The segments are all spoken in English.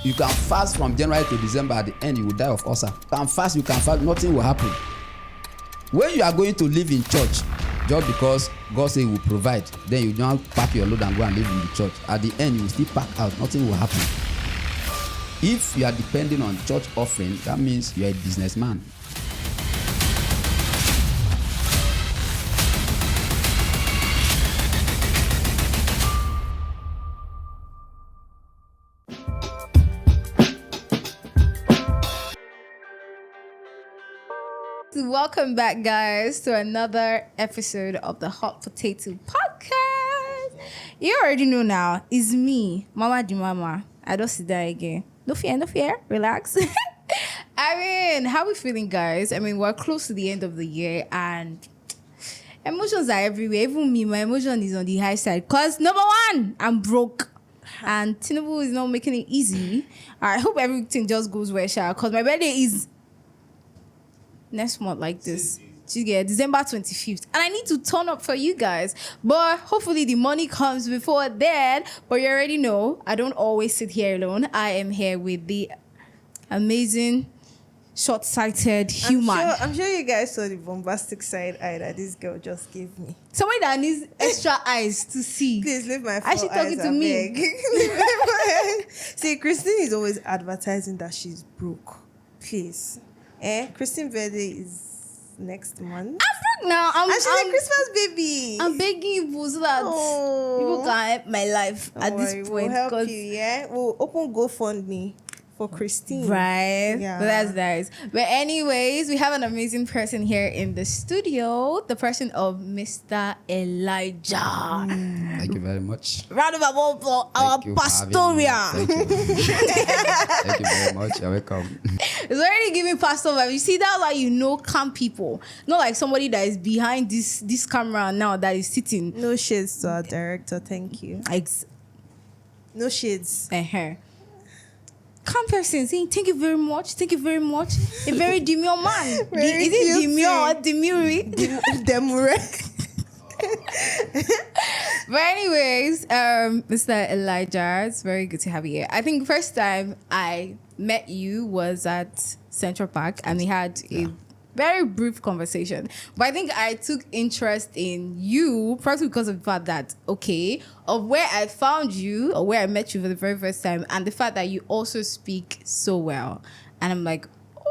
You can fast from January to December. At the end, you will die of ulcer. You can fast, nothing will happen. When you are going to live in church, just because God say He will provide, then you don't pack your load and go and live in the church. At the end, you will still pack out. Nothing will happen. If you are depending on church offering, that means you are a businessman. Welcome back, guys, to another episode of the Hot Potato Podcast. You already know now, it's me, Mama Di Mama. I don't sit there again. No fear, relax. I mean, how we feeling, guys? I mean, we're close to the end of the year and emotions are everywhere. Even me, my emotion is on the high side. Because number one, I'm broke. And Tinubu is not making it easy. I hope everything just goes well, because my birthday is next month like this. December 25th. And I need to turn up for you guys. But hopefully the money comes before then. But you already know, I don't always sit here alone. I am here with the amazing, short-sighted human. I'm sure you guys saw the bombastic side eye that this girl just gave me. Somebody that needs extra eyes to see. Please leave my phone. Actually talking to me. See, Christine is always advertising that she's broke. Please. Christine's birthday is next month. I'm broke now. And she's a Christmas baby. I'm begging you so that people can help my life at this point. We'll help you, yeah? We'll open GoFundMe for Christine. Right. Yeah. But that's nice. But anyways, we have an amazing person here in the studio. The person of Mr. Elijah. Thank you very much. Round of applause for our Pastoria. Thank you. Thank you very much. You're welcome. It's already giving pastor vibe. You see, that's why you know calm people. Not like somebody that is behind this camera now that is sitting. No shades to our director. Thank you. No shades. Calm person saying thank you very much. Thank you very much. A very demure man. Is Very it demure or demure? Demure. But anyways, Mr. Elijah, it's very good to have you here. I think the first time I met you was at Central Park and we had a very brief conversation. But I think I took interest in you probably because of the fact that, of where I found you or where I met you for the very first time and the fact that you also speak so well. And I'm like,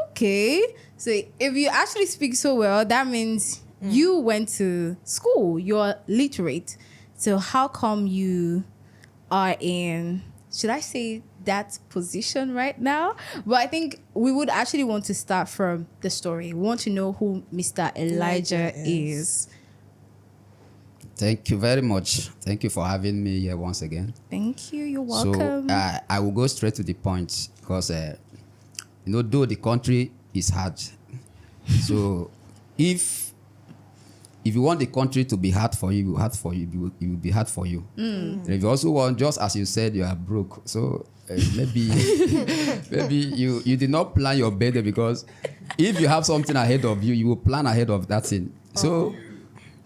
okay. So if you actually speak so well, that means you went to school, you're literate. So how come you are in, should I say that position right now? But I think we would actually want to start from the story. We want to know who Mr. Elijah is. Thank you very much. Thank you for having me here once again. Thank you. You're welcome. So I will go straight to the point because, though the country is hard, so if you want the country to be hard for you, it will be hard for you. If you also want, just as you said, you are broke. So maybe you did not plan your birthday because if you have something ahead of you, you will plan ahead of that thing. So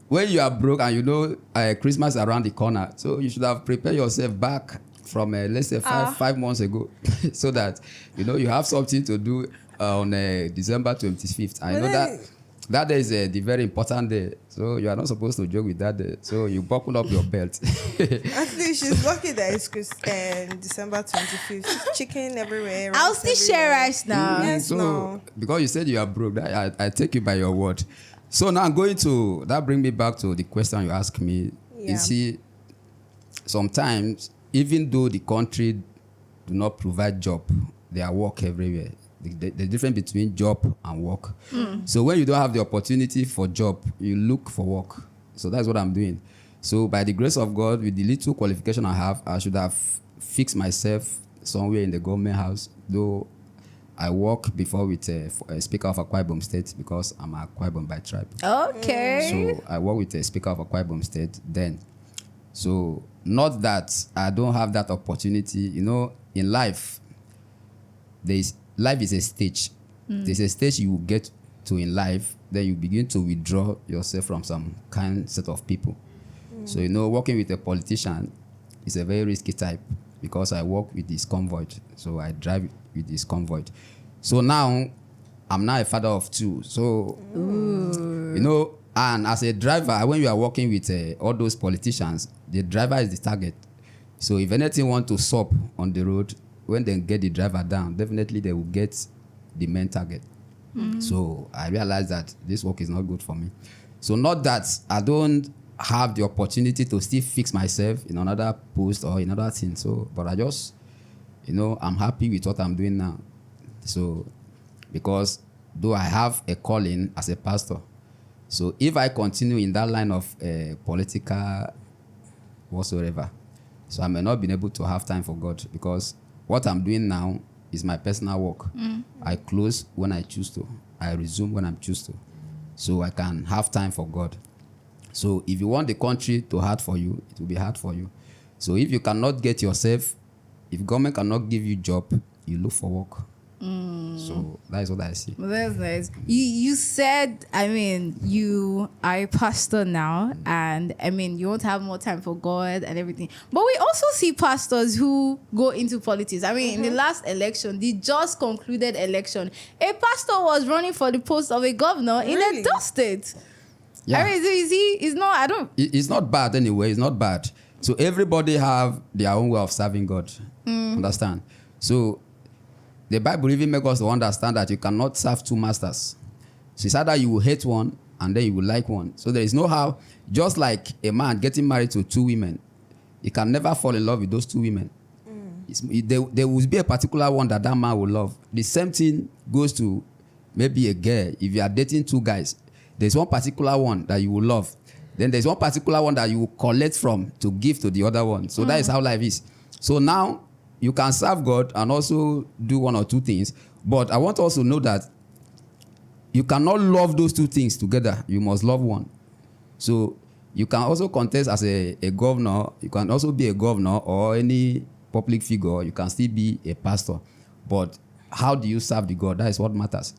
when you are broke and Christmas is around the corner, so you should have prepared yourself back from let's say 5 months ago, so that you have something to do on December 25th. I know that day is the very important day, so you are not supposed to joke with that day. So you buckle up your belt. Actually, she's lucky that it's December 25th. Chicken everywhere. I'll still share rice now. Yes, So no. because you said you are broke, I take you by your word. So now that brings me back to the question you asked me. Yeah. You see, sometimes even though the country do not provide job, there are work everywhere. The difference between job and work. So when you don't have the opportunity for job, you look for work. So that's what I'm doing. So by the grace of God, with the little qualification I have, I should have fixed myself somewhere in the government house, though I work before with a speaker of Akwa Ibom State because I'm Akwa Ibom by tribe. Okay. So I work with a speaker of Akwa Ibom State then. So not that I don't have that opportunity. In life, life is a stage. There's a stage you will get to in life, then you begin to withdraw yourself from some kind set of people. So, working with a politician is a very risky type because I work with this convoy. So I drive with this convoy. So now I'm now a father of 2. So, you know, and as a driver, when you are working with all those politicians, the driver is the target. So if anything want to stop on the road, when they get the driver down, definitely they will get the main target. So I realized that this work is not good for me. So not that I don't have the opportunity to still fix myself in another post or in another thing. So, but I just, you know, I'm happy with what I'm doing now. So, because though I have a calling as a pastor, so if I continue in that line of political whatsoever, so I may not be able to have time for God, because what I'm doing now is my personal work. I close when I choose to. I resume when I choose to. So I can have time for God. So if you want the country to hard for you, it will be hard for you. So if you cannot get yourself, if government cannot give you job, you look for work. So that is what I see. Well, that's nice. You said, I mean, you are a pastor now, and I mean, you won't have more time for God and everything. But we also see pastors who go into politics. I mean, in the last election, the just concluded election, a pastor was running for the post of a governor in Really? Edo State. Yeah. I mean, it's not, I don't. It's not bad anyway. It's not bad. So everybody have their own way of serving God. Understand? So the Bible even makes us to understand that you cannot serve 2 masters. So it's either you will hate one and then you will like one. So there is no how, just like a man getting married to 2 women, he can never fall in love with those 2 women. There will be a particular one that man will love. The same thing goes to maybe a girl. If you are dating 2 guys, there's one particular one that you will love. Then there's one particular one that you will collect from to give to the other one. So that is how life is. So now you can serve God and also do 1 or 2 things. But I want to also know that you cannot love those 2 things together. You must love one. So you can also contest as a governor. You can also be a governor or any public figure. You can still be a pastor. But how do you serve the God? That is what matters.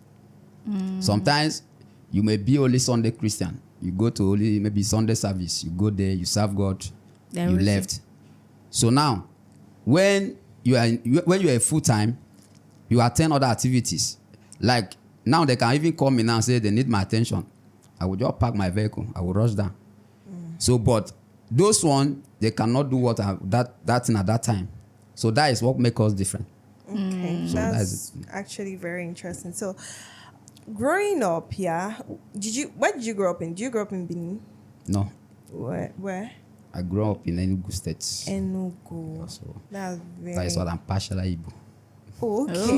Sometimes you may be only Sunday Christian. You go to only maybe Sunday service. You go there, you serve God, Then you we see. left. So now, when you are full time, you attend other activities. Like now, they can even call me now and say they need my attention. I will just park my vehicle. I will rush down. So, but those one they cannot do that thing at that time. So that is what makes us different. Okay, So that's actually very interesting. So, growing up, where did you grow up in? Did you grow up in Benin? No, Where? I grew up in Enugu State. Enugu. So That's very. that is what I'm partially Igbo.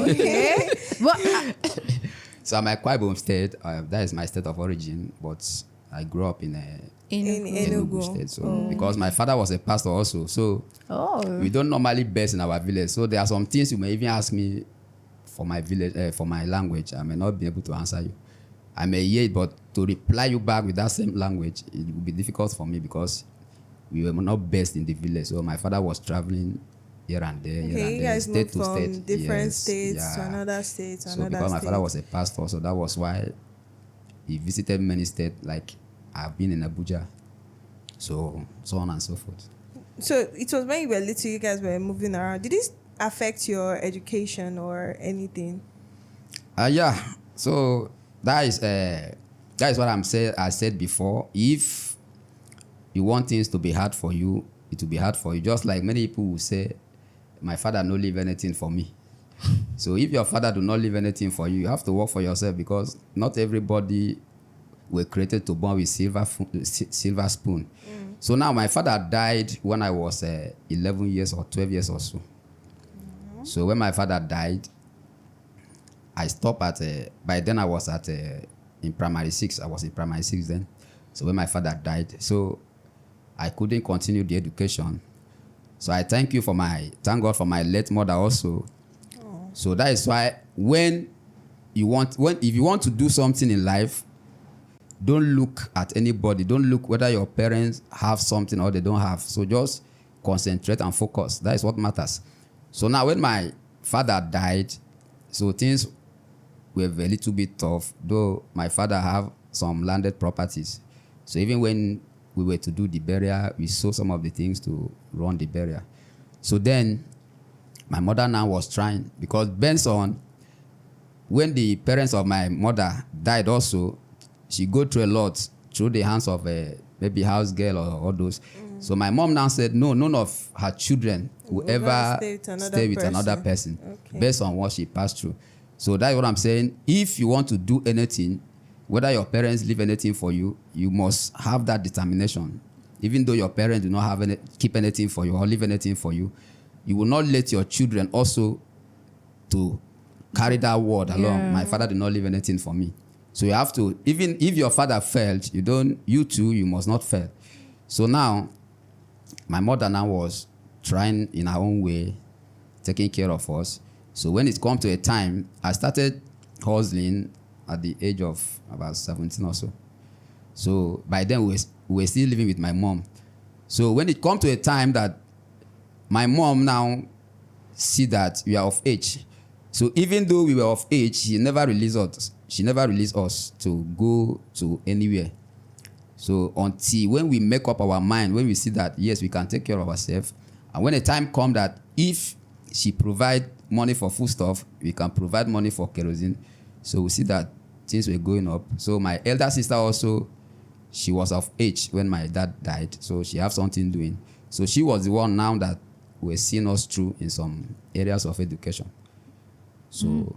Okay. But So I'm a Kwai State. That is my state of origin, but I grew up in Enugu State. So because my father was a pastor also, so we don't normally base in our village. So there are some things you may even ask me for my village, for my language. I may not be able to answer you. I may hear it, but to reply you back with that same language, it will be difficult for me because we were not based in the village. So my father was traveling here and there, Okay, you guys moved from different states to Yeah. another state to So another because my state. father was a pastor, so that was why he visited many states. Like I've been in Abuja, so on and so forth. So it was when you were little, you guys were moving around. Did this affect your education or anything? Yeah. So that is what I said before. If you want things to be hard for you, it will be hard for you. Just like many people will say, my father no leave anything for me. So if your father do not leave anything for you, you have to work for yourself, because not everybody were created to born with silver spoon. So now my father died when I was 11 years or 12 years or so. So when my father died, I stopped at by then I was in primary 6. I was in primary 6 then. So when my father died, so I couldn't continue the education. So I thank God for my late mother also. So that is why if you want to do something in life, don't look at anybody. Don't look whether your parents have something or they don't have. So just concentrate and focus. That is what matters. So now when my father died, so things were a little bit tough, though my father have some landed properties. So even when we were to do the burial, we sold some of the things to run the burial. So then my mother now was trying, because Benson, when the parents of my mother died also, she go through a lot through the hands of a maybe house girl or all those. So my mom now said, no, none of her children will We're gonna ever stay with another person Okay. based on what she passed through. So that's what I'm saying. If you want to do anything, whether your parents leave anything for you, you must have that determination. Even though your parents do not have keep anything for you or leave anything for you, you will not let your children also to carry that word along. Yeah. My father did not leave anything for me. So you have to, even if your father failed, you too, you must not fail. So now, my mother now was trying in her own way, taking care of us. So when it come to a time, I started hustling at the age of about 17 or so. So by then we were still living with my mom. So when it come to a time that my mom now see that we are of age. So even though we were of age, she never released us. She never released us to go to anywhere. So until when we make up our mind, when we see that, yes, we can take care of ourselves. And when the time comes that if she provide money for food stuff, we can provide money for kerosene. So we see that things were going up. So my elder sister also, she was of age when my dad died. So she have something doing. So she was the one now that were seeing us through in some areas of education. So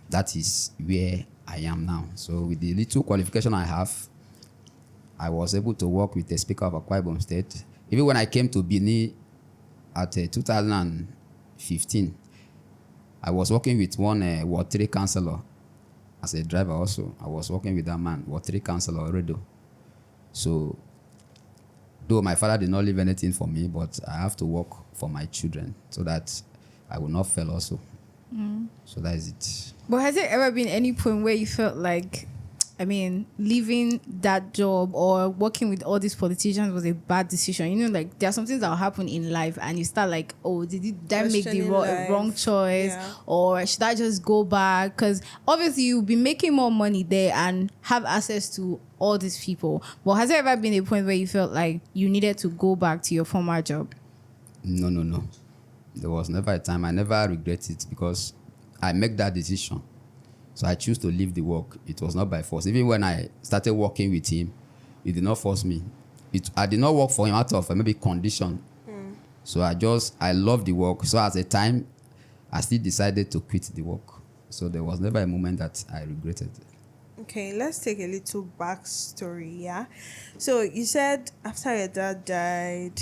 that is where I am now. So with the little qualification I have, I was able to work with the Speaker of Akwa Ibom State. Even when I came to Benin at 2015, I was working with one Ward 3 councillor as a driver also. I was working with that man, Ward 3 councillor Redo. So, though my father did not leave anything for me, but I have to work for my children so that I will not fail also. So that is it. But has there ever been any point where you felt like, leaving that job or working with all these politicians was a bad decision? You know, like there are some things that will happen in life and you start like, oh, did I make the Questioning wrong life. choice? Yeah. Or should I just go back? Because obviously you'll be making more money there and have access to all these people. But has there ever been a point where you felt like you needed to go back to your former job? No. There was never a time. I never regret it because I make that decision. So I choose to leave the work. It was not by force. Even when I started working with him, he did not force me. I did not work for him out of maybe condition. So I love the work. So at the time, I still decided to quit the work. So there was never a moment that I regretted. Okay, let's take a little backstory, yeah? So you said after your dad died,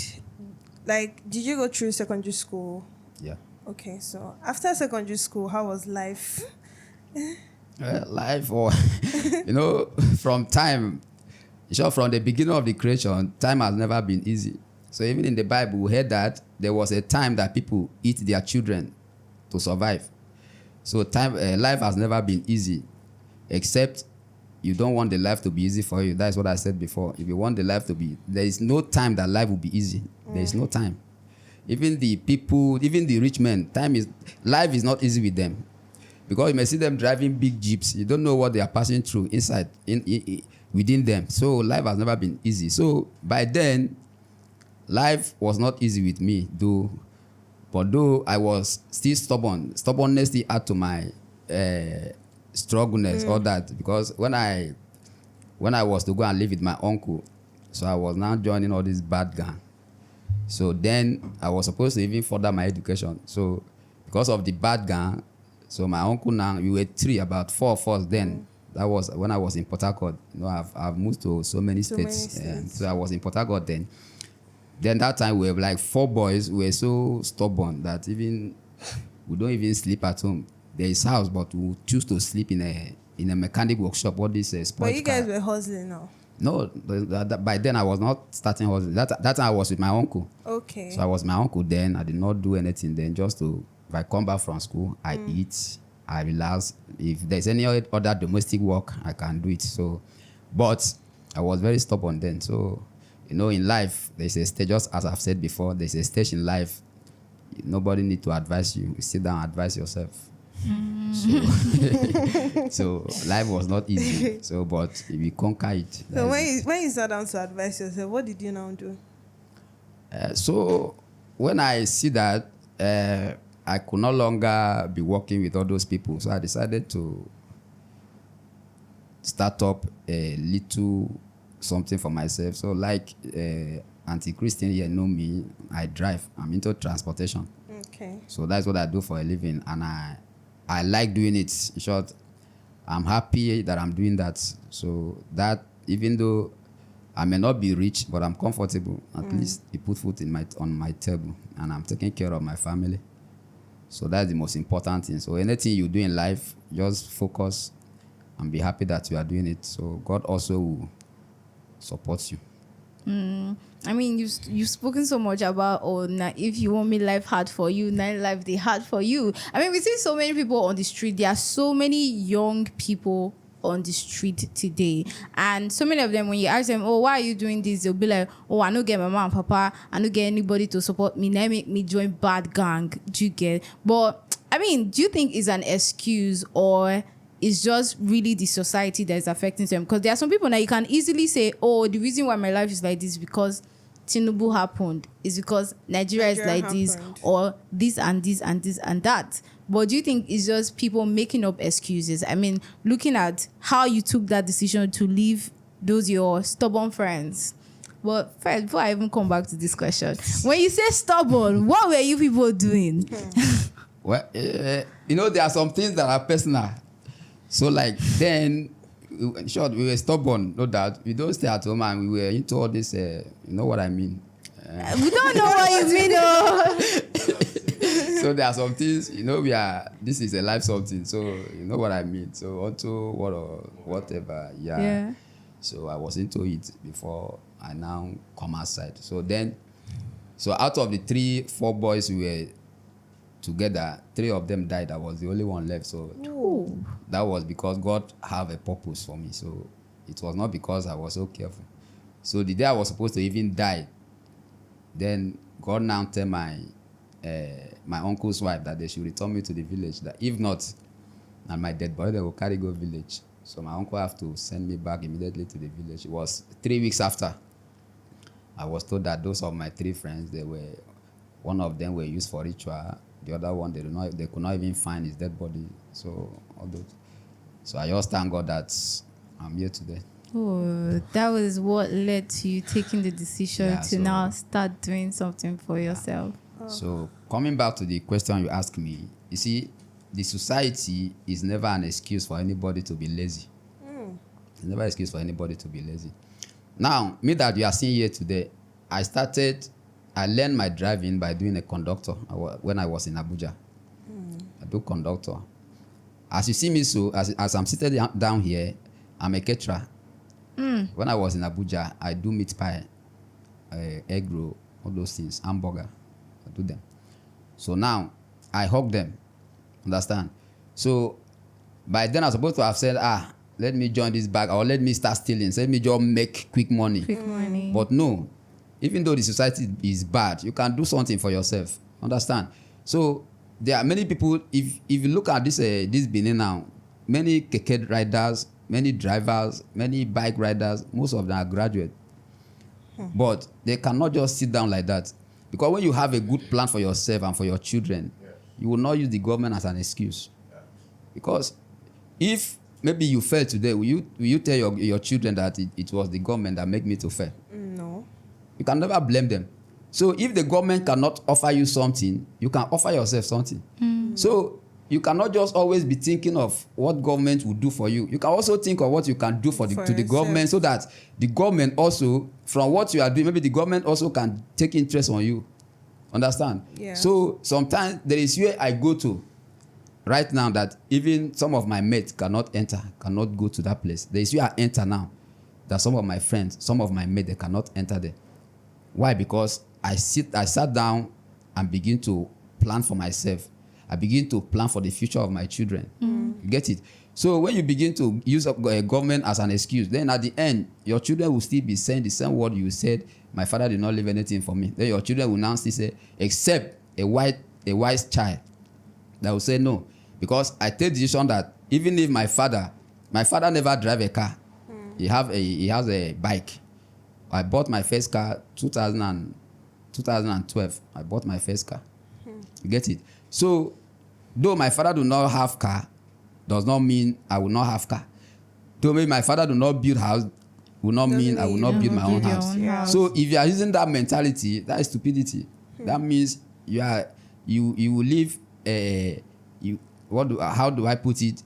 like, did you go through secondary school? Yeah. Okay, so after secondary school, how was life? Life, or from time, from the beginning of the creation, time has never been easy. So even in the Bible, we heard that there was a time that people eat their children to survive. So life has never been easy, except you don't want the life to be easy for you. That's what I said before. If you want the life to be, there is no time that life will be easy. There is no time. Even the people, even the rich men, life is not easy with them. Because you may see them driving big jeeps. You don't know what they are passing through inside, within them. So life has never been easy. So by then, life was not easy with me, though. But though I was still stubborn, stubbornness still add to my struggleness, all that. Because when I was to go and live with my uncle, so I was now joining all this bad gang. So then I was supposed to even further my education. So because of the bad gang, so my uncle now, we were about 4 of us then. That was when I was in Port Harcourt. I've moved to so many states. So I was in Port Harcourt then. Then that time we were like 4 boys. We were so stubborn that even we don't even sleep at home. There is house, but we choose to sleep in a mechanic workshop. What this sports But you guys car. were hustling now. No, by then I was not starting hustling. That time I was with my uncle. Okay. So I was my uncle then. I did not do anything then. Just to, if I come back from school, I eat, I relax. If there's any other domestic work, I can do it. So, but I was very stubborn then. So, in life, there's a stage, just as I've said before, there's a stage in life, nobody need to advise you. You sit down and advise yourself. So life was not easy. So, but if you conquer it. So when you sat down to advise yourself, what did you now do? So when I see that I could no longer be working with all those people. So I decided to start up a little something for myself. So like Anti-Christian here know me, I drive. I'm into transportation. Okay. So that's what I do for a living. And I like doing it. In short, I'm happy that I'm doing that. So that even though I may not be rich, but I'm comfortable. At least it put food on my table, and I'm taking care of my family. So that's the most important thing. So anything you do in life, just focus and be happy that you are doing it. So God also will support you. I mean, you've spoken so much about, oh, now if you want me life hard for you, now life they hard for you. I mean, we see so many people on the street. There are so many young people on the street today, and so many of them, when you ask them, oh, why are you doing this, they'll be like, oh, I don't get my mom and papa, I don't get anybody to support me, now make me join bad gang. Do you get? But I mean, do you think it's an excuse, or it's just really the society that is affecting them? Because there are some people now you can easily say, oh, the reason why my life is like this is because Tinubu happened, is because Nigeria is like this, happened. or this and this and this and that. But do you think it's just people making up excuses? I mean, looking at how you took that decision to leave those your stubborn friends. But first, before I even come back to this question, when you say stubborn, what were you people doing? Well, there are some things that are personal. So like then, in short, we were stubborn, no doubt. We don't stay at home, and we were into all this, you know what I mean? We don't know what you mean, though. So there are some things, this is a life something, so you know what I mean. So onto whatever, yeah. So I was into it before I now come outside. So out of the 3-4 boys we were together, 3 of them died. I was the only one left. So that was because God have a purpose for me. So it was not because I was so careful. So the day I was supposed to even die, then God now tell my uncle's wife that they should return me to the village. That if not, and my dead body, they will carry go village. So my uncle have to send me back immediately to the village. It was 3 weeks after. I was told that those of my 3 friends, one of them were used for ritual. The other one, they could not even find his dead body. So I just thank God that I'm here today. Oh, that was what led to you taking the decision to now start doing something for yourself. So coming back to the question you asked me, you see, the society is never an excuse for anybody to be lazy. It's never an excuse for anybody to be lazy. Now, me that you are seeing here today, I learned my driving by doing a conductor when I was in Abuja. I do conductor. As you see me, so as I'm seated down here, I'm a caterer. When I was in Abuja, I do meat pie, egg roll, all those things, hamburger. I do them. So now, I hug them. Understand? So, by then I was supposed to have said, let me join this bag, or let me start stealing. So let me just make quick money. But no. Even though the society is bad, you can do something for yourself. Understand? So there are many people. If you look at this Benin now, many keke riders, many drivers, many bike riders, most of them are graduate. But they cannot just sit down like that, because when you have a good plan for yourself and for your children, you will not use the government as an excuse. Because if maybe you fail today, will you tell your children that it was the government that made me to fail? No. You can never blame them. So if the government cannot offer you something, you can offer yourself something. So you cannot just always be thinking of what government will do for you. You can also think of what you can do to the government, so that the government also, from what you are doing, maybe the government also can take interest on you. Understand? Yeah. So sometimes there is where I go to right now that even some of my mates cannot go to that place. There is where I enter now that some of my friends, some of my mates, they cannot enter there. Why? Because I sat down and begin to plan for myself. I begin to plan for the future of my children. You get it? So when you begin to use government as an excuse, then at the end, your children will still be saying the same word you said, my father did not leave anything for me. Then your children will now still say, except a wise child that will say no. Because I take the decision that even if my father never drive a car, he has a bike. I bought my first car 2012. I bought my first car. You get it? So, though my father do not have car, does not mean I will not have car. Though maybe my father do not build house, will not mean I will not build my own your house. own house. So if you are using that mentality, that is stupidity. That means you will live how do I put it?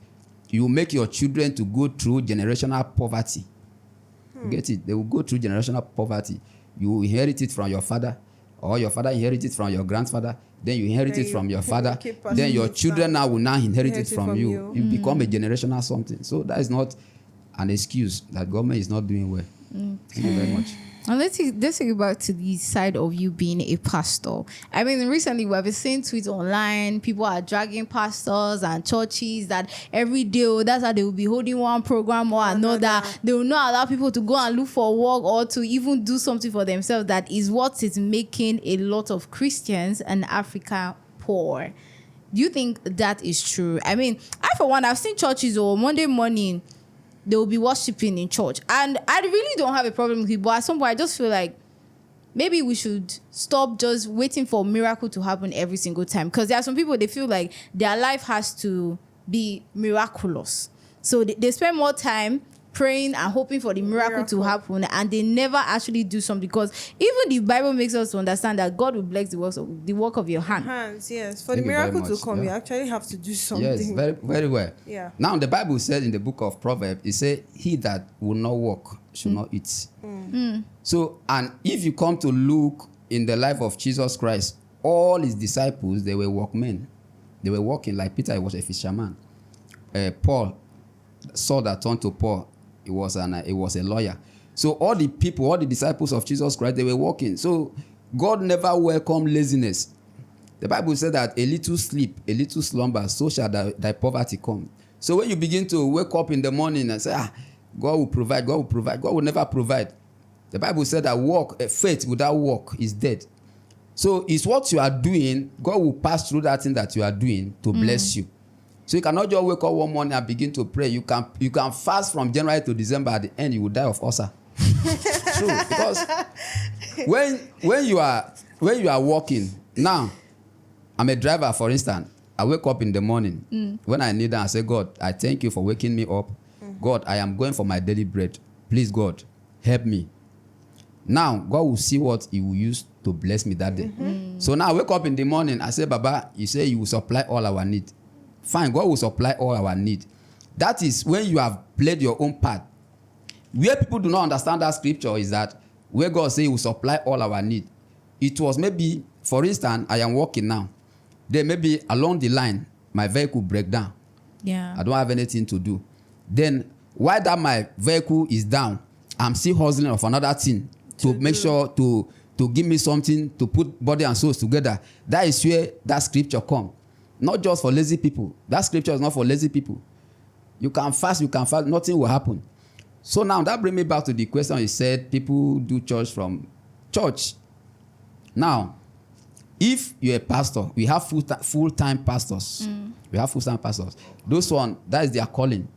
You will make your children to go through generational poverty. You get it? They will go through generational poverty. You will inherit it from your father, or your father inherited it from your grandfather. Then you inherit Then it you from your father. keep passing Then your it children down. now will now inherit it Inherit it from from you. you. You become a generational something. So that is not an excuse that government is not doing well. Thank you very much. And let's take back to the side of you being a pastor. I mean, recently we have been seeing tweets online. People are dragging pastors and churches that every day, that's how they will be holding one program or another. They will not allow people to go and look for work or to even do something for themselves. That is what is making a lot of Christians in Africa poor. Do you think that is true? I mean, I for one, I've seen churches on Monday morning, they will be worshiping in church. And I really don't have a problem with it, but at some point I just feel like maybe we should stop just waiting for a miracle to happen every single time. Because there are some people, they feel like their life has to be miraculous. So they spend more time praying and hoping for the miracle to happen, and they never actually do something. Because even the Bible makes us to understand that God will bless the work of your hand. Hands, yes. For Thank the you very miracle to much, come, yeah. you actually have to do something. Yes, very, very well. Yeah. Now the Bible said in the book of Proverbs, it says, "He that will not work should not eat." So, and if you come to look in the life of Jesus Christ, all his disciples, they were workmen. They were working. Like Peter, he was a fisherman. Paul, Saul that turned to Paul, he was a lawyer. So all the people, all the disciples of Jesus Christ, they were working. So God never welcomed laziness. The Bible said that a little sleep, a little slumber, so shall thy poverty come. So when you begin to wake up in the morning and say, God will provide, God will provide, God will never provide. The Bible said that faith without work is dead. So it's what you are doing, God will pass through that thing that you are doing to bless you. So you cannot just wake up one morning and begin to pray. You can fast from January to December. At the end, you will die of ulcer. True, because when you are working now, I'm a driver, for instance. I wake up in the morning. When I kneel down, I say, God, I thank you for waking me up. God, I am going for my daily bread. Please, God, help me. Now, God will see what he will use to bless me that day. So now I wake up in the morning, I say, Baba, you say you will supply all our need. Fine, God will supply all our need. That is when you have played your own part. Where people do not understand that scripture is that where God says he will supply all our need. It was maybe, for instance, I am walking now. Then maybe along the line, my vehicle break down. Yeah. I don't have anything to do. Then while that my vehicle is down, I'm still hustling of another thing to make sure to give me something to put body and soul together. That is where that scripture comes. Not just for lazy people. That scripture is not for lazy people. You can fast, nothing will happen. So now that brings me back to the question you said, people do church from church. Now, if you're a pastor, we have full-time pastors. We have full-time pastors. Those one, that is their calling.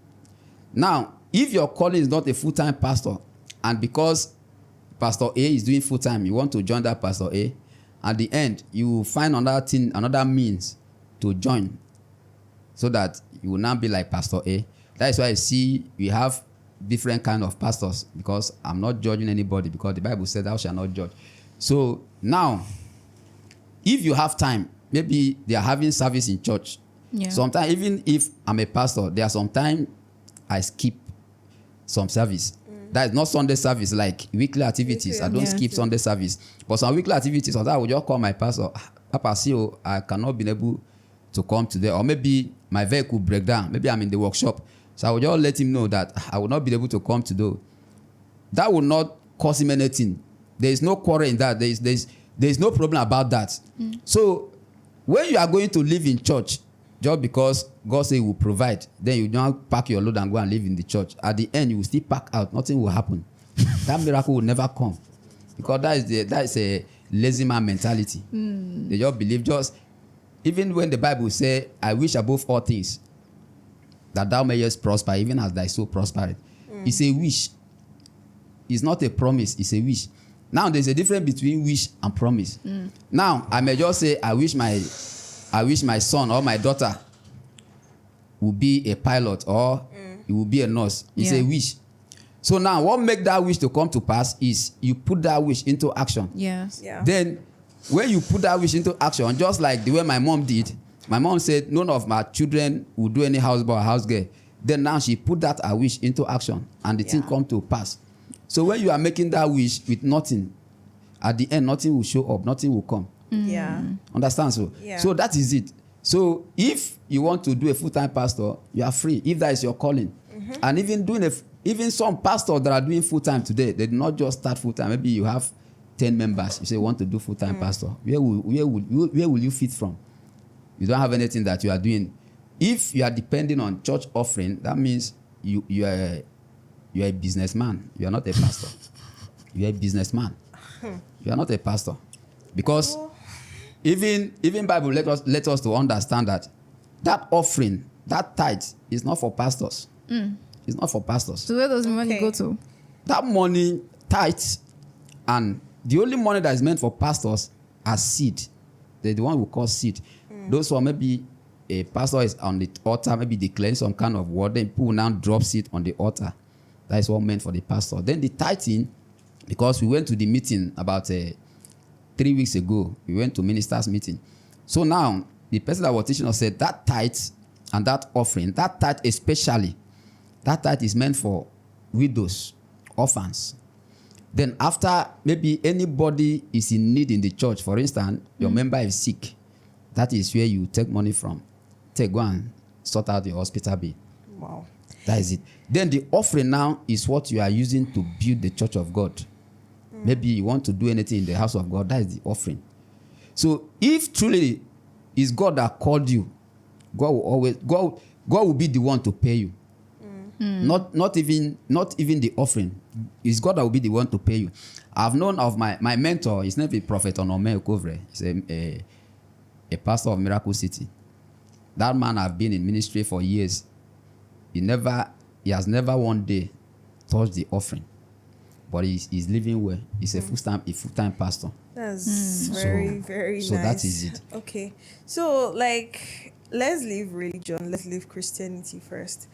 Now, if your calling is not a full-time pastor, and because Pastor A is doing full-time, you want to join that Pastor A, at the end, you will find another thing, another means to join, so that you will not be like Pastor A. That is why I see we have different kind of pastors, because I'm not judging anybody, because the Bible said thou shalt not judge. So now, if you have time, maybe they are having service in church. Yeah. Sometimes, even if I'm a pastor, there are sometimes I skip some service. That is not Sunday service, like weekly activities. I don't skip Sunday service. But some weekly activities, sometimes I will just call my pastor, Papa, see, I cannot be able to come today. Or maybe my vehicle break down. Maybe I'm in the workshop. So I will just let him know that I will not be able to come today. That will not cost him anything. There is no quarrel in that. There is no problem about that. So when you are going to live in church, just because God says he will provide, then you don't pack your load and go and live in the church. At the end, you will still pack out. Nothing will happen. That miracle will never come. Because that is a lazy man mentality. They just believe, even when the Bible says, I wish above all things that thou mayest prosper, even as thy soul prospereth. It's a wish. It's not a promise, it's a wish. Now, there's a difference between wish and promise. Now, I may just say, I wish my I wish my son or my daughter will be a pilot or he will be a nurse. It's a wish. So now what make that wish to come to pass is you put that wish into action. Yes. Yeah. Then when you put that wish into action, just like the way my mom did, my mom said none of my children will do any house boy or house girl. Then now she put that her wish into action and the thing come to pass. So when you are making that wish with nothing, at the end nothing will show up, nothing will come. Yeah. Understand? So Yeah. so that is it. So if you want to do a full-time pastor, you are free if that is your calling. And even some pastors that are doing full-time today, they do not just start full-time. Maybe you have 10 members. You say you want to do full-time pastor. Where will you fit from? You don't have anything that you are doing. If you are depending on church offering, that means you are a businessman. You are not a pastor. You are a businessman. You are not a pastor. Because even Bible let us to understand that offering, that tithe is not for pastors. It's not for pastors. So where does the money go to? That money, tithe, and the only money that is meant for pastors are seed. They're the one who call seed. Those who are maybe a pastor is on the altar, maybe declaring some kind of word, then people will now drop seed on the altar. That is what meant for the pastor. Then the tithing, because we went to the meeting about 3 weeks ago, we went to ministers' meeting. So now, the person that was teaching us said that tithe and that offering, that tithe especially, that tithe is meant for widows, orphans. Then after maybe anybody is in need in the church, for instance, your member is sick, that is where you take money from. Go and sort out the hospital bill. Wow. That is it. Then the offering now is what you are using to build the church of God. Maybe you want to do anything in the house of God, that is the offering. So if truly is God that called you, God will be the one to pay you. Not even the offering. It's God that will be the one to pay you. I've known of my mentor, his name is Prophet Onome Okovre. He's a pastor of Miracle City. That man have been in ministry for years. He has never one day touched the offering. But he's living well. He's a full-time pastor. That's very nice. So that is it. Okay. So let's leave religion. Let's leave Christianity first.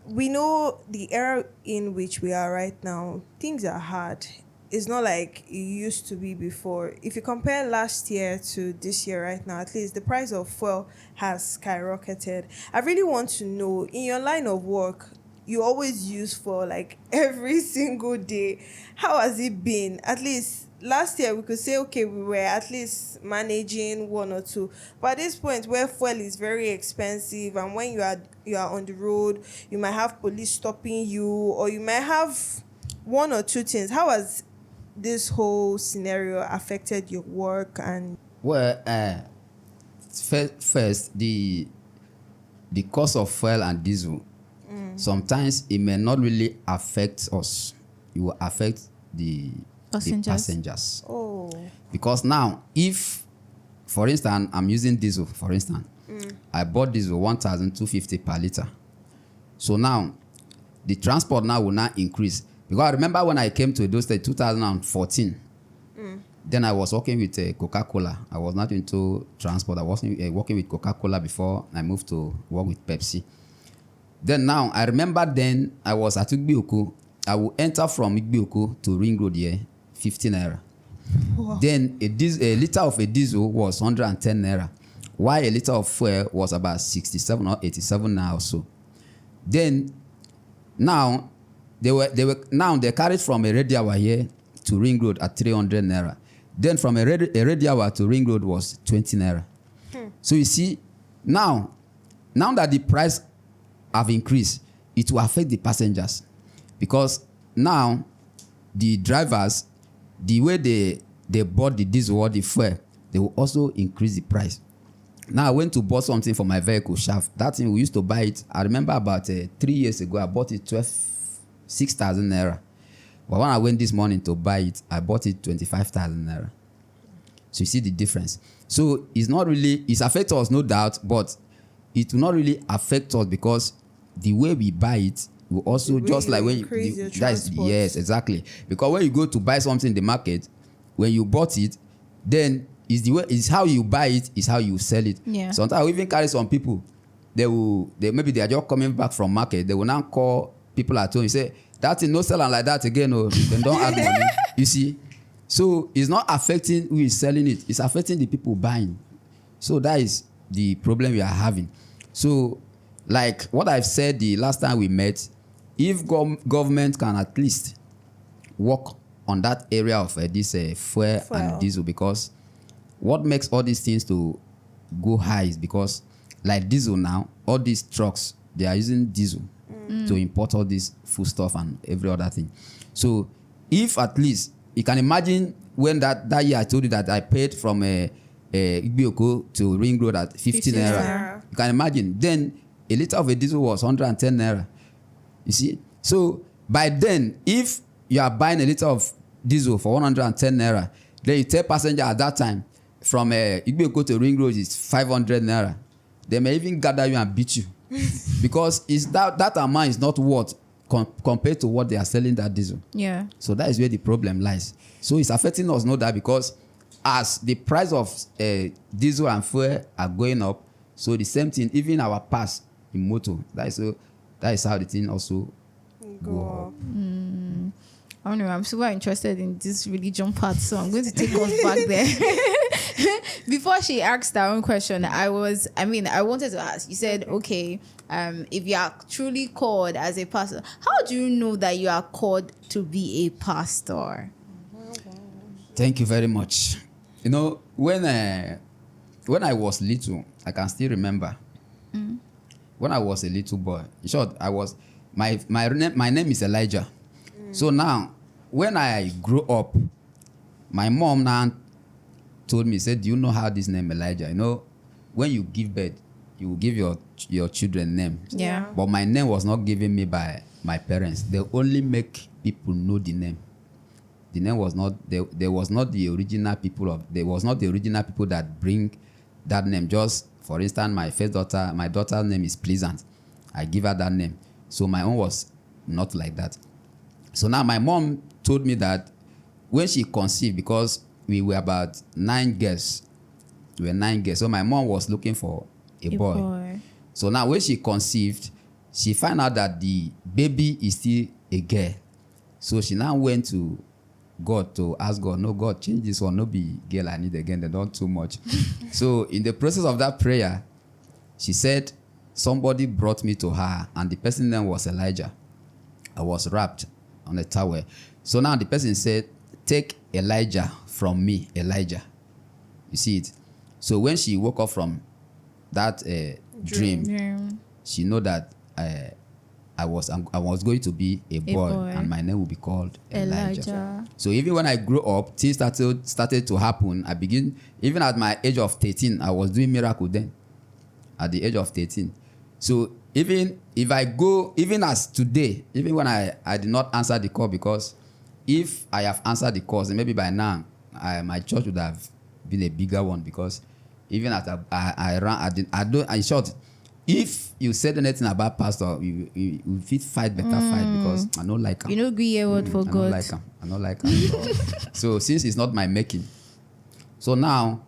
We know the era in which we are right now, things are hard. It's not like it used to be before. If you compare last year to this year right now, at least the price of fuel has skyrocketed. I really want to know, in your line of work, you always use for every single day. How has it been? At least last year we could say, okay, we were at least managing one or two. But at this point where fuel is very expensive and when you are on the road, you might have police stopping you or you might have one or two things. How has this whole scenario affected your work? And first, the cost of fuel and diesel, sometimes it may not really affect us. It will affect the passengers. Oh. Because now, if, for instance, I'm using diesel, for instance, I bought diesel 1,250 per liter. So now, the transport now will not increase. Because I remember when I came to Edo State 2014, then I was working with Coca-Cola. I was not into transport. I was working with Coca-Cola before I moved to work with Pepsi. Then now, I remember then I was at Igbioko. I will enter from Igbioko to Ring Road here, 15 naira. Wow. Then a liter of a diesel was 110 naira, while a liter of fuel was about 67 or 87 now or so. Then now they carried from a radio hour here to Ring Road at 300 naira. Then from a radio hour to Ring Road was 20 naira. So you see, now that the price have increased, it will affect the passengers. Because now, the drivers, the way they bought the diesel or the fuel, they will also increase the price. Now, I went to buy something for my vehicle shaft. That thing, we used to buy it. I remember about 3 years ago, I bought it 6,000 naira. But when I went this morning to buy it, I bought it 25,000 naira. So you see the difference. So it's affect us, no doubt, but it will not really affect us because the way we buy it will also just like when yes, exactly. Because when you go to buy something in the market, when you bought it, then it's the way, it's how you buy it, is how you sell it. Yeah. Sometimes I even carry some people. Maybe they are just coming back from market. They will now call people at home. You say that thing no selling like that again. Or then don't add money. You see, so it's not affecting who is selling it. It's affecting the people buying. So that is the problem we are having. So, like what I've said the last time we met, if government can at least work on that area of this fuel and diesel, because what makes all these things to go high is because, like diesel now, all these trucks, they are using diesel to import all this food stuff and every other thing. So if at least you can imagine when that year I told you that I paid from Igbioko to Ring Road at 15 naira. You can imagine then a liter of a diesel was 110 naira. You see, so by then if you are buying a liter of diesel for 110 naira, then you tell passenger at that time from Igbioko to Ring Road is 500 naira. They may even gather you and beat you because it's that amount is not worth compared to what they are selling that diesel. Yeah. So that is where the problem lies. So it's affecting us, know that, because as the price of diesel and fuel are going up, so the same thing, even our pass in motor, that is how the thing also go up. I don't know, I'm super interested in this religion part, so I'm going to take us back there. Before she asked her own question, I wanted to ask, you said, okay, if you are truly called as a pastor, how do you know that you are called to be a pastor? Thank you very much. You know, when I was little, I can still remember. When I was a little boy, in short, my name is Elijah. So now, when I grew up, my mom now told me, said, do you know how this name Elijah? You know, when you give birth, you will give your children name. Yeah. But my name was not given me by my parents. They only make people know the name. The name was not there was not the original people that bring that name. Just for instance, my daughter's name is Pleasant. I give her that name. So my own was not like that. So now my mom told me that when she conceived, because we were about 9 girls. We were 9 girls. So my mom was looking for a boy. So now when she conceived, she found out that the baby is still a girl. So she now went to God to ask God, no, God, change this one, no be girl I need again, they don't too much. So in the process of that prayer, she said somebody brought me to her, and the person's name was Elijah. I was wrapped on a towel. So now the person said, take Elijah from me, Elijah. You see it? So when she woke up from that dream, she know that I was going to be a boy, and my name will be called Elijah. So even when I grew up, things started to happen. Even at my age of 13, I was doing miracle then. At the age of 13. So even if I go, even as today, even when I did not answer the call, because if I have answered the call, maybe by now, my church would have been a bigger one, because even as I ran, I don't, in short, if you said anything about pastor, you fit fight better fight, because I don't like him. You know, agree a word for God. I don't like him. So since it's not my making, so now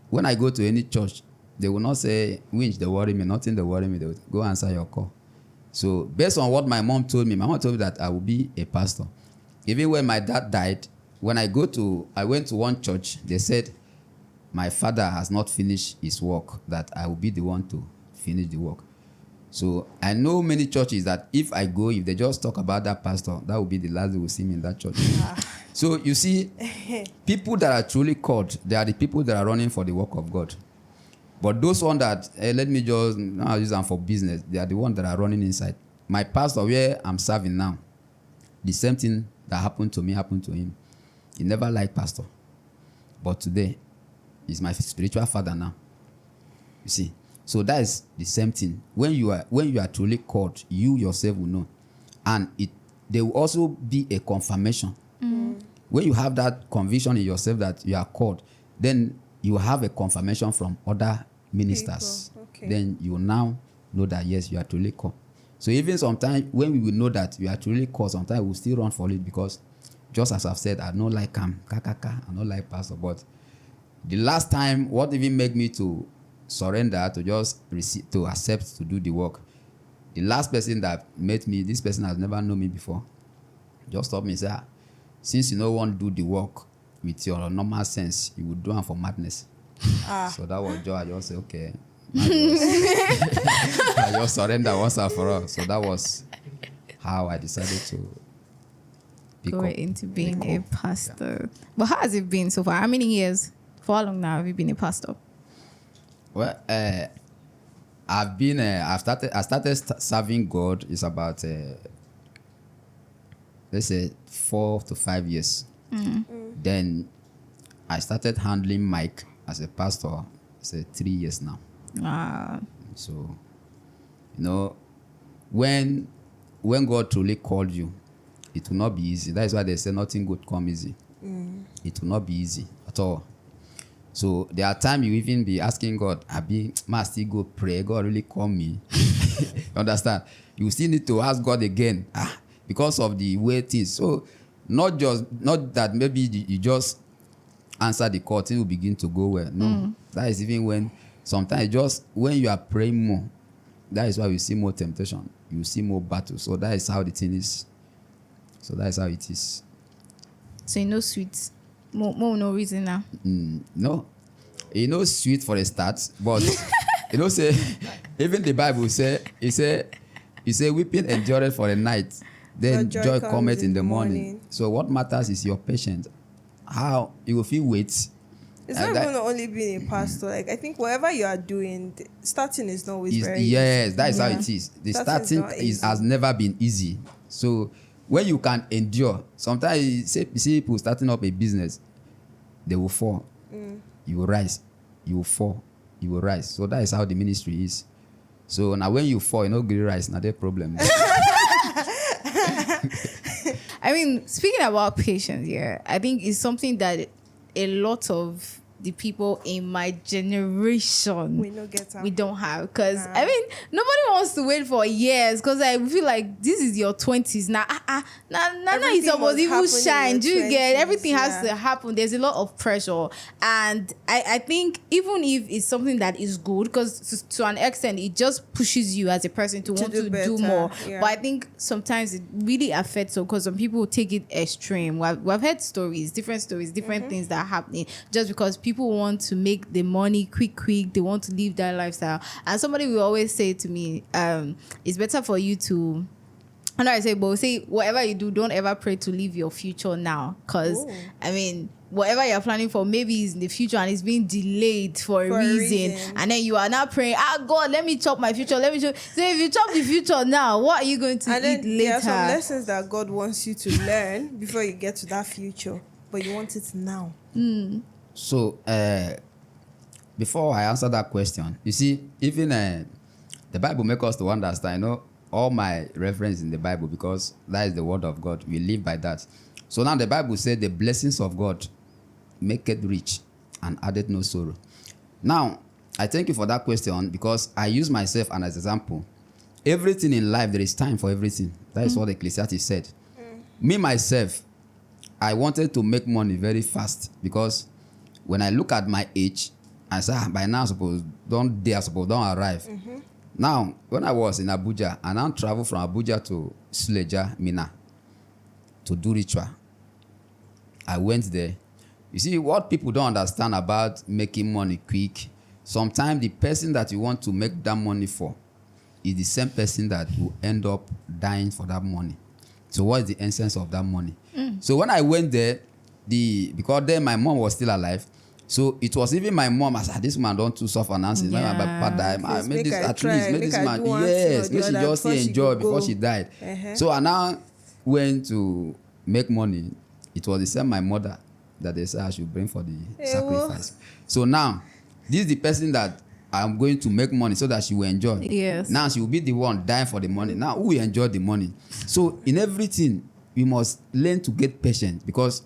when I go to any church, they will not say, Winch, they worry me, nothing they worry me, they will go answer your call. So based on what my mom told me that I will be a pastor. Even when my dad died, when I went to one church, they said, my father has not finished his work, that I will be the one to finish the work. So I know many churches that if I go, if they just talk about that pastor, that will be the last they will see me in that church. So you see, people that are truly called, they are the people that are running for the work of God. But those ones that, let me just now use them for business, they are the ones that are running inside. My pastor, where I'm serving now, the same thing that happened to me happened to him. He never liked pastor. But today, he's my spiritual father now. You see? So that is the same thing. When you are truly called, you yourself will know. And there will also be a confirmation. When you have that conviction in yourself that you are called, then you have a confirmation from other ministers. Okay. Then you will now know that yes, you are truly called. So even sometimes when we will know that you are truly called, sometimes we will still run for it, because just as I've said, I don't like him, I don't like pastor, but The last time, what even made me to surrender, to just receive, to accept to do the work, the last person that met me, this person has never known me before, just told me, say, since you don't want to do the work with your normal sense, you would do it for madness. So that was joy. I just said, okay. I just surrender once and for all. So that was how I decided to Go into being a pastor. Yeah. But how has it been so far? How many years? For how long now have you been a pastor? Well, I started serving God is about let's say 4 to 5 years. Then I started handling Mike as a pastor. Say 3 years now. So, when God truly called you, it will not be easy. That is why they say nothing good come easy. It will not be easy at all. So there are times you even be asking God, must still go pray? God really call me. Understand? You still need to ask God again. Because of the way it is. So not that maybe you just answer the call, things will begin to go well. No. That is even when sometimes just when you are praying more, that is why we see more temptation. You see more battle. So that is how the thing is. So that is how it is. So you know sweet. More no reason now. No. You know sweet for a start, but say even the Bible say weeping endureth for a night, then joy cometh in the morning. So what matters is your patience. How you will feel weight. It's not even only being a pastor. Like I think whatever you are doing, starting is not always very easy. Yes, that is how it is. The starting has never been easy. So when you can endure, sometimes you see people starting up a business, they will fall. You will rise. You will fall. You will rise. So that is how the ministry is. So now when you fall, you know, you rise. Not a problem. I mean, speaking about patience here, I think it's something that a lot of the people in my generation we don't have, because I mean nobody wants to wait for years, because I feel like this is your 20s now. Now it's supposed to even shine. Do you get everything has to happen? There's a lot of pressure, and I think even if it's something that is good, because to an extent it just pushes you as a person to want to do more. But I think sometimes it really affects you, because some people take it extreme. We've heard different things that are happening just because people want to make the money quick. They want to live that lifestyle. And somebody will always say to me, it's better for you to, and I say, but say whatever you do, don't ever pray to live your future now, because I mean whatever you're planning for maybe is in the future and it's being delayed for a reason, and then you are now praying, God, let me chop my future, let me chop. So if you chop the future now, what are you going to eat later? There are some lessons that God wants you to learn before you get to that future, but you want it now. So before I answer that question, you see, even the Bible makes us to understand, all my reference in the Bible, because that is the word of God. We live by that. So now the Bible said the blessings of God make it rich and added no sorrow. Now, I thank you for that question, because I use myself as an example. Everything in life, there is time for everything. That is what Ecclesiastes said. Me, myself, I wanted to make money very fast, because when I look at my age, I say, by now, don't arrive. Now, when I was in Abuja, I now travel from Abuja to Suleja, Mina, to do ritual. I went there. You see, what people don't understand about making money quick, sometimes the person that you want to make that money for is the same person that will end up dying for that money. So what is the essence of that money? So when I went there, because then my mom was still alive, so it was even my mom. I said, this man don't too suffer nonsense. When my papa died, I made this at least, make this man, yes, make she just enjoy before she died. So I now went to make money. It was the same my mother that they said I should bring for the sacrifice. So now, this is the person that I'm going to make money so that she will enjoy. Yes. Now she will be the one dying for the money. Now who will enjoy the money? So in everything, we must learn to get patient, because,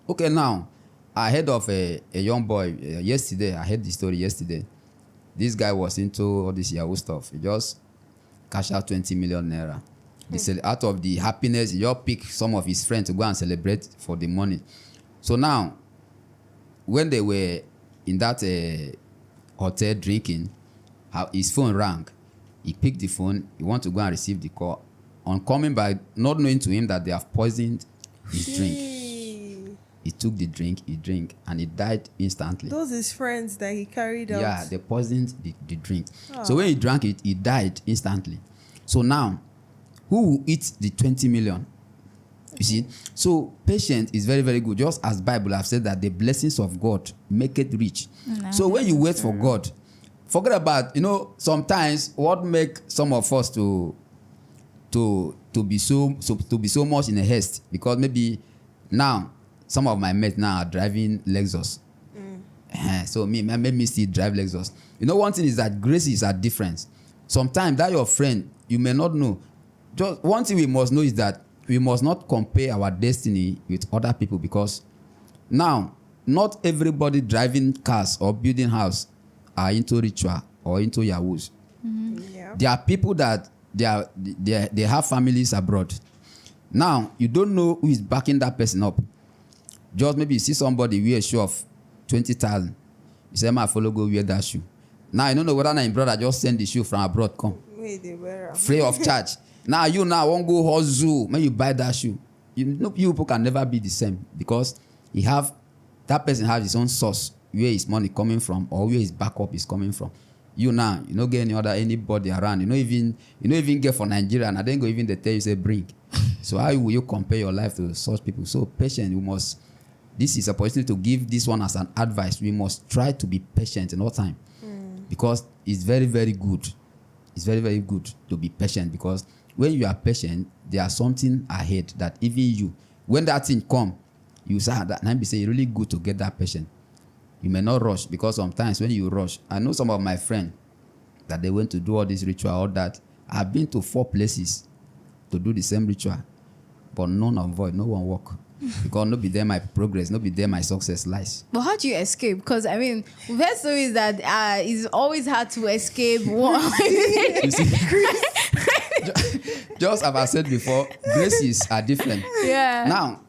okay, now, I heard of a young boy yesterday. I heard the story yesterday. This guy was into all this Yahoo stuff. He just cashed out 20 million naira. Out of the happiness, he just picked some of his friends to go and celebrate for the money. So now, when they were in that hotel drinking, his phone rang. He picked the phone. He want to go and receive the call. On coming by, not knowing to him that they have poisoned his drink. He took the drink, he drank, and he died instantly. Those his friends that he carried out. Yeah, they poisoned the drink. So when he drank it, he died instantly. So now, who will eat the 20 million? You see? So patience is very, very good. Just as Bible have said that the blessings of God make it rich. So when you wait for God, forget about, sometimes what make some of us to be so much in a haste, because maybe now some of my mates now are driving Lexus. So made me still drive Lexus. One thing is that graces are different. Sometimes that your friend, you may not know. Just one thing we must know is that we must not compare our destiny with other people, because now not everybody driving cars or building house are into ritual or into yahoos. Yeah. There are people that they have families abroad. Now you don't know who is backing that person up. Just maybe you see somebody wear a shoe of 20,000. You say, "I follow go wear that shoe." Now you don't know whether my brother just send the shoe from abroad come. Wait, they wear Free of charge. Now won't go hustle when you buy that shoe. You people can never be the same, because that person has his own source where his money coming from, or where his backup is coming from. You don't get anybody around. You don't even get for Nigeria, and I then go even they tell you say bring. So how will you compare your life to such people? So patient, this is a opportunity to give this one as an advice. We must try to be patient in all time, because it's very, very good. It's very, very good to be patient, because when you are patient, there are something ahead that even you, when that thing come, you say that and be say it's really good to get that patient. You may not rush, because sometimes when you rush, I know some of my friends that they went to do all this ritual, all that. I've been to 4 places to do the same ritual, but none avoid, no one work. Because no be there my progress, no be there my success lies. But how do you escape? Because we've heard stories that it's always hard to escape. You see, just as I said before, graces are different. Yeah. Now,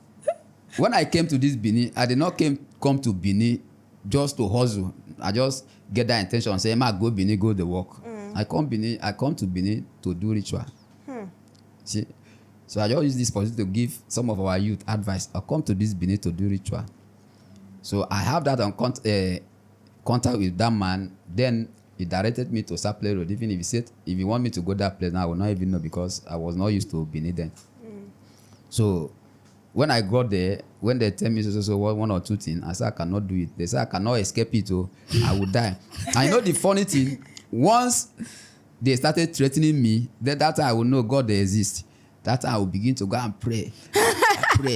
when I came to this Benin, I did not come to Benin just to hustle. I just get that intention and say, "Ma, go Benin, go the work." I come to Benin to do ritual. See? So I just use this opportunity to give some of our youth advice. I come to this Benin to do ritual. So I have that on contact with that man. Then he directed me to Saple Road. Even if he said, if you want me to go that place now, I will not even know, because I was not used to Benin then. So when I got there, when they tell me so one or two things, I said I cannot do it. They say I cannot escape it, so I will die. I know the funny thing, once they started threatening me, then that time I will know God they exist. That time I will begin to go and pray. Pray.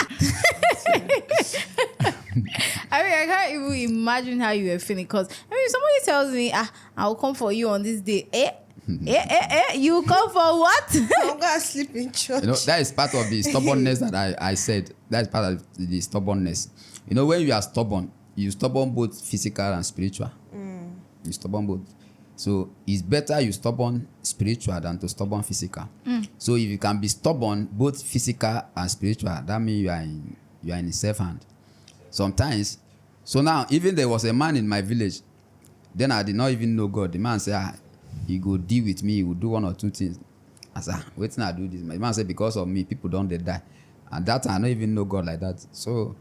I can't even imagine how you were feeling, because somebody tells me, I'll come for you on this day. You come for what? I'm gonna sleep in church. That is part of the stubbornness that I said. That is part of the stubbornness. When you are stubborn, you stubborn both physical and spiritual. You stubborn both. So it's better you stubborn spiritual than to stubborn physical. So if you can be stubborn both physical and spiritual, that means you are in safe hand. Sometimes, so now even there was a man in my village, then I did not even know God. The man said, he go deal with me, he will do 1 or 2 things. I said, wait till I do this. My man said, because of me, people don't they die. And that time I don't even know God like that. So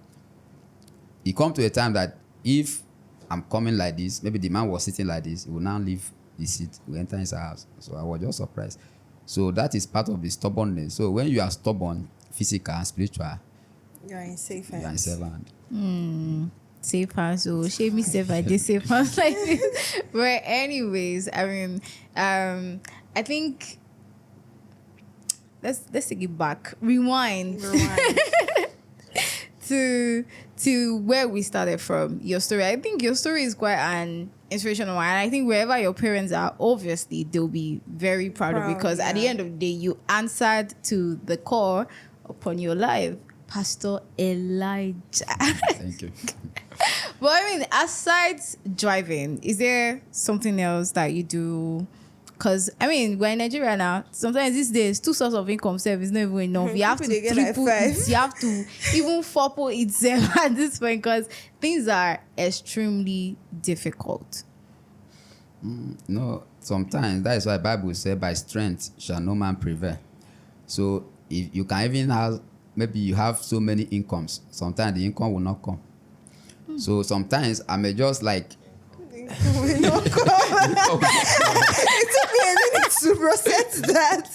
he come to a time that if I'm coming like this, maybe the man was sitting like this, he will now leave the seat, we enter his house. So I was just surprised. So that is part of the stubbornness. So when you are stubborn, physical and spiritual, you are in safe hands. You are in safe hand. Safe hands, so shame me safe, I did safe hands like this. But anyways, I think let's take it back. Rewind. to where we started from, your story. I think your story is quite an inspirational one. And I think wherever your parents are, obviously they'll be very proud of you, because at the end of the day, you answered to the call upon your life, Pastor Elijah. Thank you. But aside driving, is there something else that you do because I mean we're in Nigeria now. Sometimes these days 2 sources of income is not even enough. You have to People, they get like triple 5. it. You have to even fourple it at this point because things are extremely difficult. No, sometimes that is why the Bible says, by strength shall no man prevail. So if you can even have, maybe you have so many incomes, sometimes the income will not come. So sometimes I may just like We don't come. It took me a minute to process that.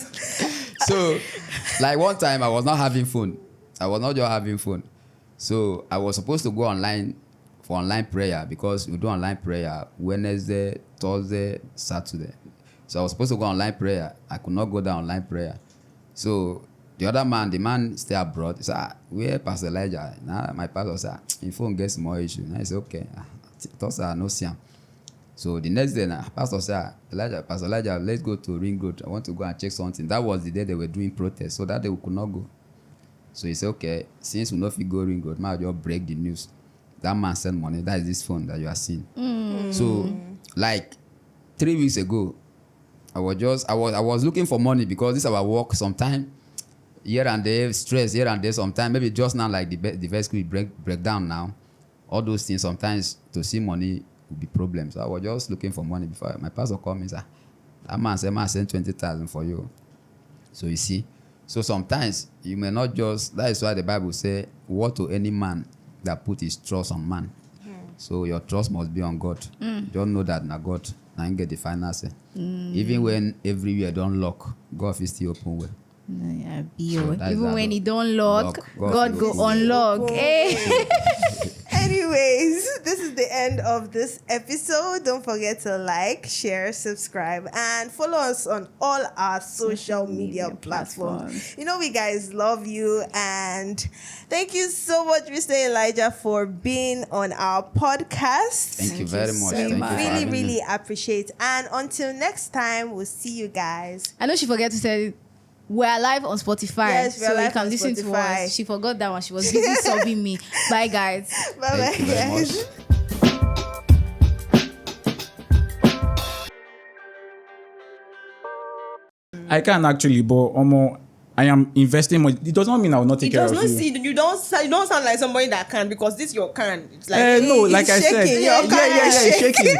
so like one time I was not having phone. I was not just having phone. So I was supposed to go online for online prayer because we do online prayer Wednesday, Thursday, Saturday. So I was supposed to go online prayer. I could not go down online prayer. So the other man, the man stay abroad. He said, where Pastor Elijah? Now my pastor said, if phone gets more issue. Now I said, okay. Thoughts are no siam. So the next day, Pastor said, Pastor Elijah, let's go to Ring Road. I want to go and check something. That was the day they were doing protest. So that day we could not go. So he said, okay, since we know if we go Ring Road, might just break the news. That man sent money. That is this phone that you are seeing. So like 3 weeks ago, I was looking for money because this is our work. Sometime here and there, stress here and there. Sometimes maybe just now like the first week break down now. All those things sometimes to see money will be problems. So I was just looking for money before my pastor called me and said, that man said, man, send 20,000 for you. So you see, so sometimes you may not just, that is why the Bible says, what to any man that put his trust on man. So your trust must be on God. Just know that now God, now you get the final say. Even when everywhere don't lock, God is still open way. Yeah, So that is even that when though. he don't lock, God will go unlock. Eh? Anyways, this is the end of this episode. Don't forget to like, share, subscribe, and follow us on all our social media platforms. You know, we guys love you, and thank you so much, Mr. Elijah, for being on our podcast. Thank you very much. so Thank you for much. Really, having me. really appreciate. And until next time, we'll see you guys. I know she forgot to say we're live on Spotify, Yes, we are so you live can on listen to Spotify. us. She forgot that one. She was busy sobbing me. Bye, guys. Bye bye, Thank you very guys. much. I can actually, but I am investing money. It does not mean I will not take It care does of not you. see you don't sound like somebody that can, because this your can. It's like No, like It's I said, shaking. yeah, Your yeah, car is it's shaking.